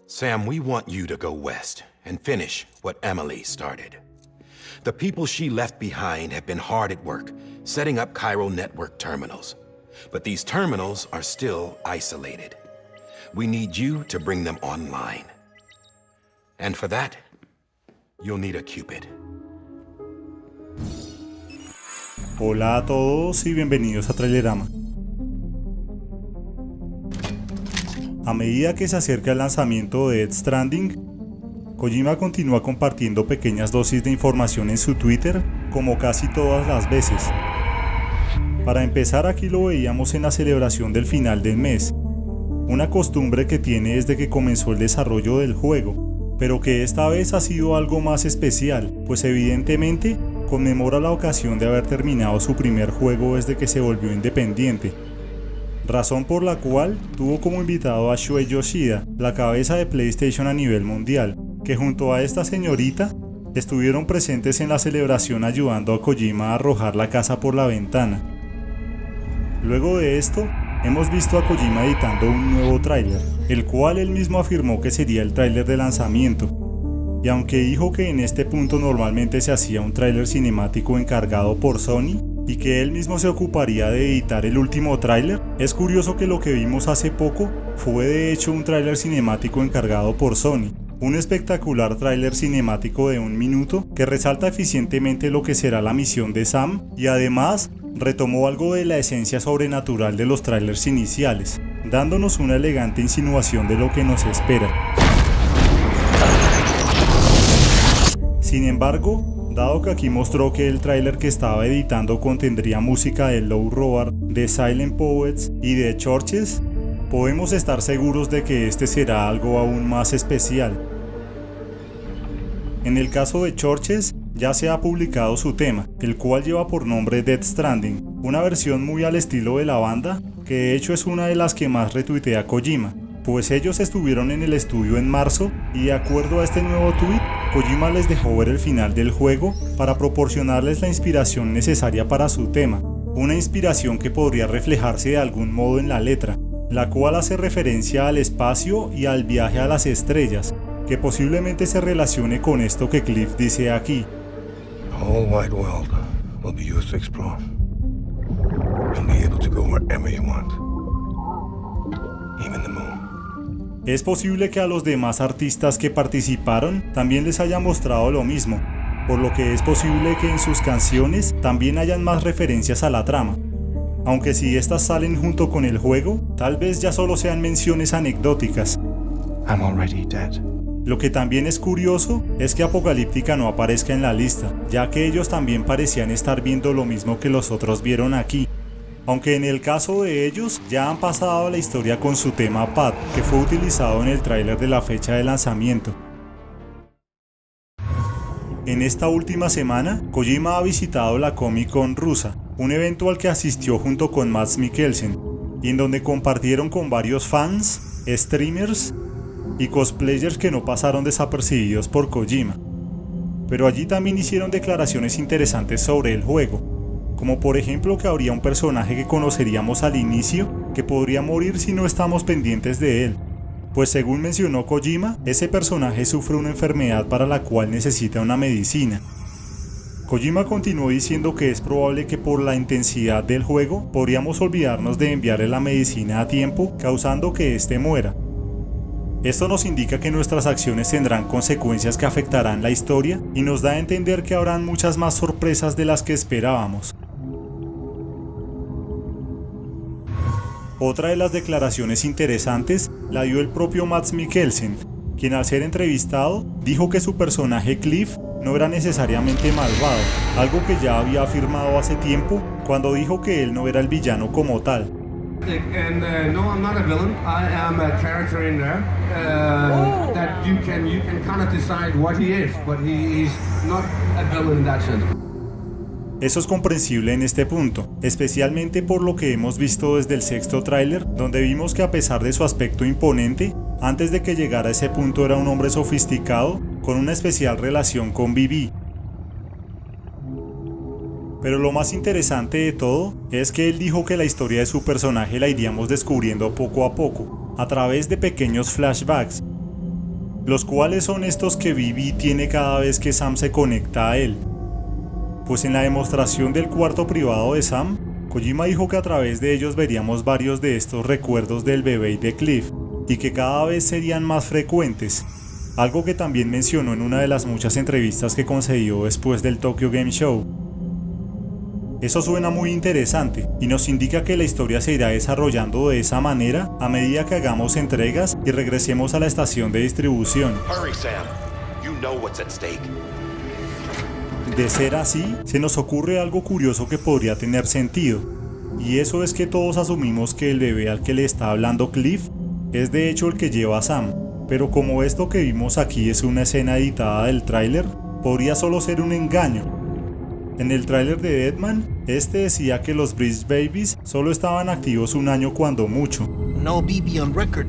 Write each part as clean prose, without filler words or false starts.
Sam, we want you to go west and finish what Emily started. The people she left behind have been hard at work, setting up chiral network terminals. But these terminals are still isolated. We need you to bring them online. And for that, you'll need a Cupid. Hola a todos y bienvenidos a Trailerama. A medida que se acerca el lanzamiento de Death Stranding, Kojima continúa compartiendo pequeñas dosis de información en su Twitter, como casi todas las veces. Para empezar, aquí lo veíamos en la celebración del final del mes, una costumbre que tiene desde que comenzó el desarrollo del juego, pero que esta vez ha sido algo más especial, pues evidentemente conmemora la ocasión de haber terminado su primer juego desde que se volvió independiente. Razón por la cual tuvo como invitado a Shuei Yoshida, la cabeza de PlayStation a nivel mundial, que junto a esta señorita estuvieron presentes en la celebración ayudando a Kojima a arrojar la casa por la ventana. Luego de esto, hemos visto a Kojima editando un nuevo tráiler, el cual él mismo afirmó que sería el tráiler de lanzamiento. Y aunque dijo que en este punto normalmente se hacía un tráiler cinemático encargado por Sony, y que él mismo se ocuparía de editar el último tráiler, es curioso que lo que vimos hace poco fue de hecho un tráiler cinemático encargado por Sony, un espectacular tráiler cinemático de 1 minuto que resalta eficientemente lo que será la misión de Sam y además retomó algo de la esencia sobrenatural de los tráilers iniciales, dándonos una elegante insinuación de lo que nos espera. Sin embargo, dado que aquí mostró que el tráiler que estaba editando contendría música de Low Roar, de Silent Poets y de Churches, podemos estar seguros de que este será algo aún más especial. En el caso de Churches, ya se ha publicado su tema, el cual lleva por nombre Death Stranding, una versión muy al estilo de la banda, que de hecho es una de las que más retuitea Kojima, pues ellos estuvieron en el estudio en marzo y de acuerdo a este nuevo tweet, Kojima les dejó ver el final del juego para proporcionarles la inspiración necesaria para su tema, una inspiración que podría reflejarse de algún modo en la letra, la cual hace referencia al espacio y al viaje a las estrellas, que posiblemente se relacione con esto que Cliff dice aquí. The whole wide world will be yours to explore. You'll be able to go wherever you want, even the moon. Es posible que a los demás artistas que participaron también les haya mostrado lo mismo, por lo que es posible que en sus canciones también hayan más referencias a la trama. Aunque si estas salen junto con el juego, tal vez ya solo sean menciones anecdóticas. I'm already dead. Lo que también es curioso es que Apocalíptica no aparezca en la lista, ya que ellos también parecían estar viendo lo mismo que los otros vieron aquí. Aunque en el caso de ellos ya han pasado a la historia con su tema Pad, que fue utilizado en el tráiler de la fecha de lanzamiento. En esta última semana, Kojima ha visitado la Comic Con rusa, un evento al que asistió junto con Mads Mikkelsen, y en donde compartieron con varios fans, streamers y cosplayers que no pasaron desapercibidos por Kojima. Pero allí también hicieron declaraciones interesantes sobre el juego, como por ejemplo que habría un personaje que conoceríamos al inicio que podría morir si no estamos pendientes de él, pues según mencionó Kojima, ese personaje sufre una enfermedad para la cual necesita una medicina. Kojima continuó diciendo que es probable que por la intensidad del juego podríamos olvidarnos de enviarle la medicina a tiempo, causando que éste muera. Esto nos indica que nuestras acciones tendrán consecuencias que afectarán la historia y nos da a entender que habrán muchas más sorpresas de las que esperábamos. Otra de las declaraciones interesantes la dio el propio Mads Mikkelsen, quien al ser entrevistado dijo que su personaje Cliff no era necesariamente malvado, algo que ya había afirmado hace tiempo cuando dijo que él no era el villano como tal. No, I'm not a villain. I am a character in there that you can kind of decide what he is, but he's not a villain in that sense. Eso es comprensible en este punto, especialmente por lo que hemos visto desde el sexto tráiler, donde vimos que a pesar de su aspecto imponente, antes de que llegara a ese punto era un hombre sofisticado, con una especial relación con Vivi. Pero lo más interesante de todo es que él dijo que la historia de su personaje la iríamos descubriendo poco a poco, a través de pequeños flashbacks, los cuales son estos que Vivi tiene cada vez que Sam se conecta a él. Pues en la demostración del cuarto privado de Sam, Kojima dijo que a través de ellos veríamos varios de estos recuerdos del bebé y de Cliff, y que cada vez serían más frecuentes, algo que también mencionó en una de las muchas entrevistas que concedió después del Tokyo Game Show. Eso suena muy interesante y nos indica que la historia se irá desarrollando de esa manera a medida que hagamos entregas y regresemos a la estación de distribución. Hurry, Sam. You know what's at stake. De ser así, se nos ocurre algo curioso que podría tener sentido, y eso es que todos asumimos que el bebé al que le está hablando Cliff es de hecho el que lleva a Sam, pero como esto que vimos aquí es una escena editada del tráiler, podría solo ser un engaño. En el tráiler de Deadman, este decía que los Bridge Babies solo estaban activos un año cuando mucho. No BB on record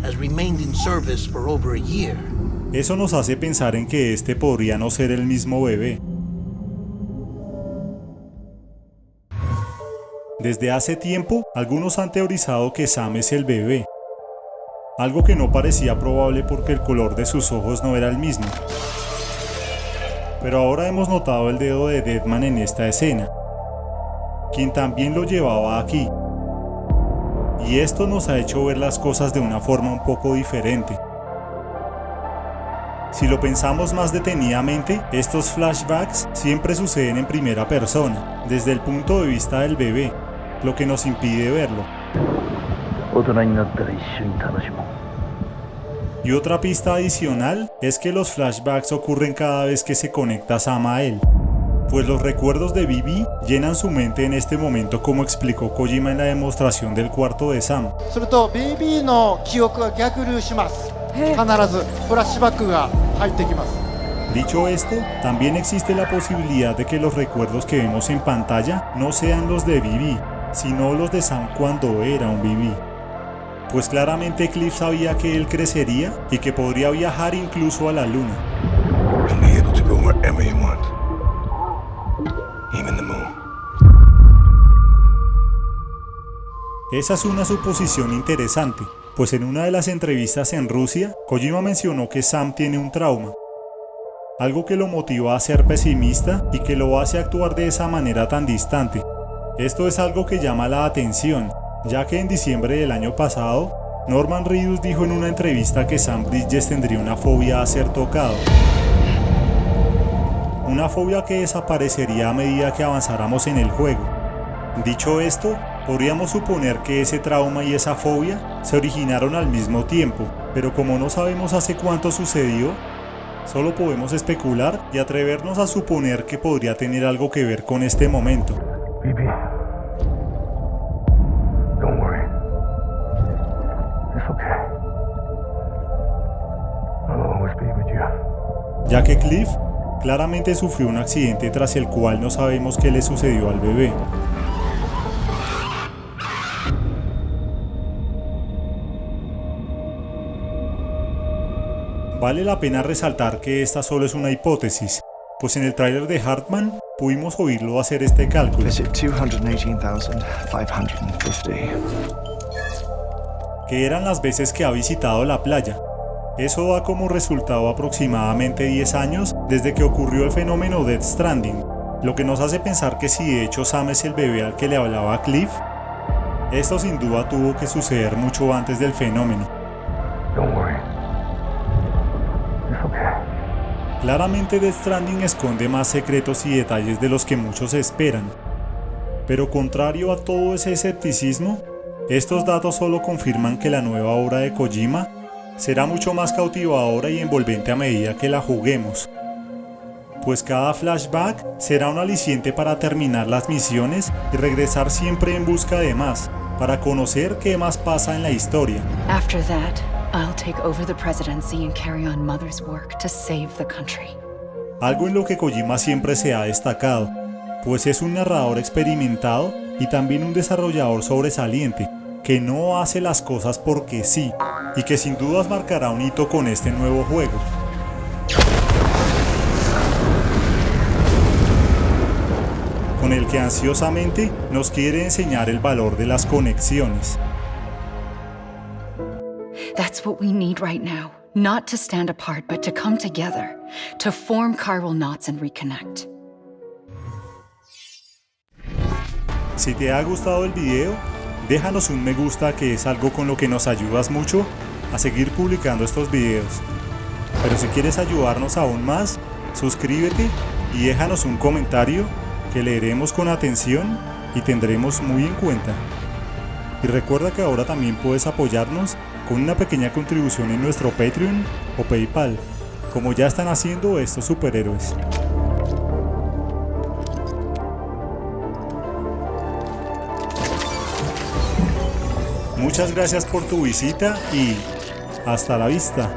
has remained in service for over a year. Eso nos hace pensar en que este podría no ser el mismo bebé. Desde hace tiempo, algunos han teorizado que Sam es el bebé, algo que no parecía probable porque el color de sus ojos no era el mismo. Pero ahora hemos notado el dedo de Deadman en esta escena, quien también lo llevaba aquí. Y esto nos ha hecho ver las cosas de una forma un poco diferente. Si lo pensamos más detenidamente, estos flashbacks siempre suceden en primera persona, desde el punto de vista del bebé, lo que nos impide verlo. Y otra pista adicional es que los flashbacks ocurren cada vez que se conecta Sam a él, pues los recuerdos de Vivi llenan su mente en este momento, como explicó Kojima en la demostración del cuarto de Sam. すると BB の記憶が逆流します。必ずフラッシュバックが入ってきます。 Dicho esto, también existe la posibilidad de que los recuerdos que vemos en pantalla no sean los de Vivi, sino los de Sam cuando era un Vivi. Pues claramente Cliff sabía que él crecería y que podría viajar incluso a la luna. You'll be able to go wherever you want. Even the moon. Esa es una suposición interesante, pues en una de las entrevistas en Rusia, Kojima mencionó que Sam tiene un trauma, algo que lo motiva a ser pesimista y que lo hace actuar de esa manera tan distante. Esto es algo que llama la atención, ya que en diciembre del año pasado, Norman Reedus dijo en una entrevista que Sam Bridges tendría una fobia a ser tocado. Una fobia que desaparecería a medida que avanzáramos en el juego. Dicho esto, podríamos suponer que ese trauma y esa fobia se originaron al mismo tiempo, pero como no sabemos hace cuánto sucedió, solo podemos especular y atrevernos a suponer que podría tener algo que ver con este momento. BB. Don't worry. It's okay. I'll always be with you. Ya que Cliff claramente sufrió un accidente tras el cual no sabemos qué le sucedió al bebé. Vale la pena resaltar que esta solo es una hipótesis, pues en el tráiler de Hartman pudimos oírlo hacer este cálculo. Visit 218,550. Que eran las veces que ha visitado la playa. Eso da como resultado aproximadamente 10 años desde que ocurrió el fenómeno Death Stranding, lo que nos hace pensar que si de hecho Sam es el bebé al que le hablaba Cliff, esto sin duda tuvo que suceder mucho antes del fenómeno. Don't worry. It's okay. Claramente Death Stranding esconde más secretos y detalles de los que muchos esperan, pero contrario a todo ese escepticismo, estos datos solo confirman que la nueva obra de Kojima será mucho más cautivadora y envolvente a medida que la juguemos, pues cada flashback será un aliciente para terminar las misiones y regresar siempre en busca de más, para conocer qué más pasa en la historia. After that, I'll take over the presidency and carry on Mother's work to save the country. Algo en lo que Kojima siempre se ha destacado, pues es un narrador experimentado y también un desarrollador sobresaliente, que no hace las cosas porque sí, y que sin dudas marcará un hito con este nuevo juego. Con el que ansiosamente nos quiere enseñar el valor de las conexiones. That's what we need right now. Not to stand apart, but to come together, to form chiral knots and reconnect. Si te ha gustado el video, déjanos un me gusta, que es algo con lo que nos ayudas mucho a seguir publicando estos videos. Pero si quieres ayudarnos aún más, suscríbete y déjanos un comentario que leeremos con atención y tendremos muy en cuenta. Y recuerda que ahora también puedes apoyarnos con una pequeña contribución en nuestro Patreon o PayPal, como ya están haciendo estos superhéroes. Muchas gracias por tu visita y hasta la vista.